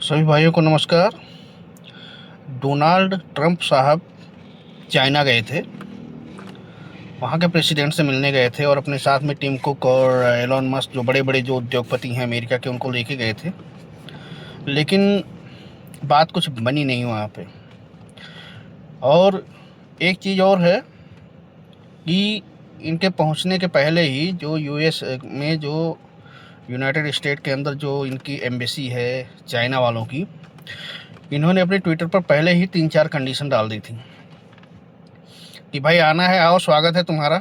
सभी भाइयों को नमस्कार। डोनाल्ड ट्रंप साहब चाइना गए थे, वहाँ के प्रेसिडेंट से मिलने गए थे और अपने साथ में टिम कुक और एलोन मस्क, जो बड़े बड़े जो उद्योगपति हैं अमेरिका के, उनको लेके गए थे। लेकिन बात कुछ बनी नहीं वहाँ पे। और एक चीज़ और है कि इनके पहुँचने के पहले ही जो यूएस में, जो यूनाइटेड स्टेट के अंदर जो इनकी एम्बेसी है चाइना वालों की, इन्होंने अपने ट्विटर पर पहले ही 3-4 कंडीशन डाल दी थी कि भाई आना है, आओ, स्वागत है तुम्हारा,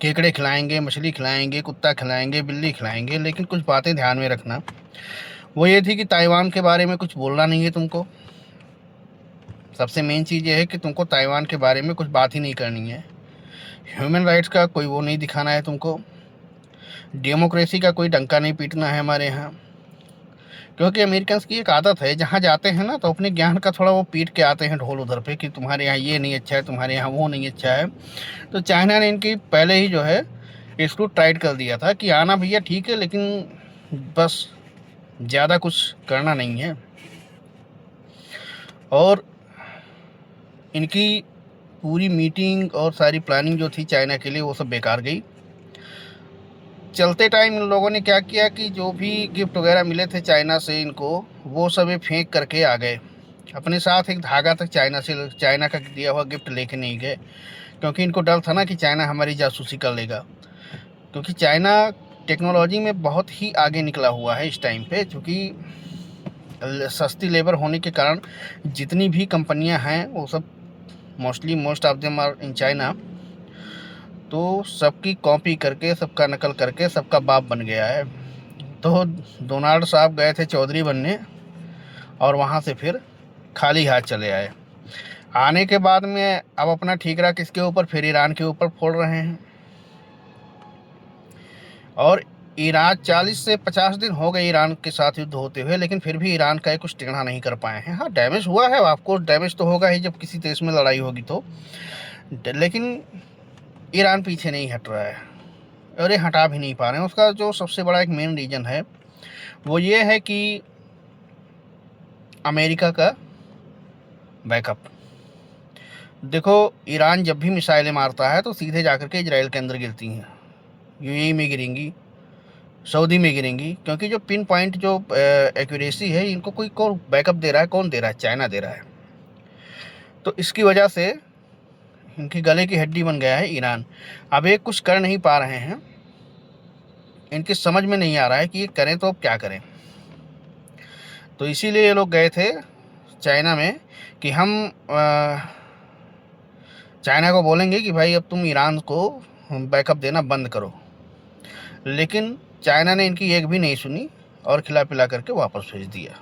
केकड़े खिलाएंगे, मछली खिलाएंगे, कुत्ता खिलाएंगे, बिल्ली खिलाएंगे। लेकिन कुछ बातें ध्यान में रखना। वो ये थी कि ताइवान के बारे में कुछ बोलना नहीं है तुमको। सबसे मेन चीज़ ये है कि तुमको ताइवान के बारे में कुछ बात ही नहीं करनी है। ह्यूमन राइट्स का कोई वो नहीं दिखाना है तुमको। डेमोक्रेसी का कोई डंका नहीं पीटना है हमारे यहाँ। क्योंकि अमेरिकन्स की एक आदत है, जहाँ जाते हैं ना तो अपने ज्ञान का थोड़ा वो पीट के आते हैं ढोल उधर पे, कि तुम्हारे यहाँ ये नहीं अच्छा है, तुम्हारे यहाँ वो नहीं अच्छा है। तो चाइना ने इनकी पहले ही जो है इसको टाइट कर दिया था कि आना भैया ठीक है, लेकिन बस ज़्यादा कुछ करना नहीं है। और इनकी पूरी मीटिंग और सारी प्लानिंग जो थी चाइना के लिए, वो सब बेकार गई। चलते टाइम इन लोगों ने क्या किया कि जो भी गिफ्ट वगैरह मिले थे चाइना से इनको, वो सब ये फेंक करके आ गए। अपने साथ एक धागा तक चाइना का दिया हुआ गिफ्ट लेके नहीं गए, क्योंकि इनको डर था ना कि चाइना हमारी जासूसी कर लेगा। क्योंकि चाइना टेक्नोलॉजी में बहुत ही आगे निकला हुआ है इस टाइम पे, क्योंकि सस्ती लेबर होने के कारण जितनी भी कंपनियां हैं वो सब most of them are in China. तो सबकी कॉपी करके, सबका नकल करके सबका बाप बन गया है। तो डोनाल्ड साहब गए थे चौधरी बनने, और वहाँ से फिर खाली हाथ चले आए। आने के बाद में अब अपना ठीकरा किसके ऊपर, फिर ईरान के ऊपर फोड़ रहे हैं। और ईरान 40 से 50 दिन हो गए ईरान के साथ युद्ध होते हुए, लेकिन फिर भी ईरान का कुछ टेढ़ा नहीं कर पाए हैं। हाँ, डैमेज हुआ है, आपको डैमेज तो होगा ही जब किसी देश में लड़ाई होगी तो, लेकिन ईरान पीछे नहीं हट रहा है और ये हटा भी नहीं पा रहे हैं। उसका जो सबसे बड़ा एक मेन रीज़न है वो ये है कि अमेरिका का बैकअप। देखो, ईरान जब भी मिसाइलें मारता है तो सीधे जाकर के इजराइल के अंदर गिरती हैं, यूएई में गिरेंगी, सऊदी में गिरेंगी। क्योंकि जो पिन पॉइंट जो एक्यूरेसी है, इनको कोई कौन बैकअप दे रहा है? कौन दे रहा है? चाइना दे रहा है। तो इसकी वजह से इनकी गले की हड्डी बन गया है ईरान। अब ये कुछ कर नहीं पा रहे हैं, इनकी समझ में नहीं आ रहा है कि ये करें तो अब क्या करें। तो इसीलिए ये लोग गए थे चाइना में कि हम चाइना को बोलेंगे कि भाई अब तुम ईरान को बैकअप देना बंद करो। लेकिन चाइना ने इनकी एक भी नहीं सुनी और खिला पिला करके वापस भेज दिया।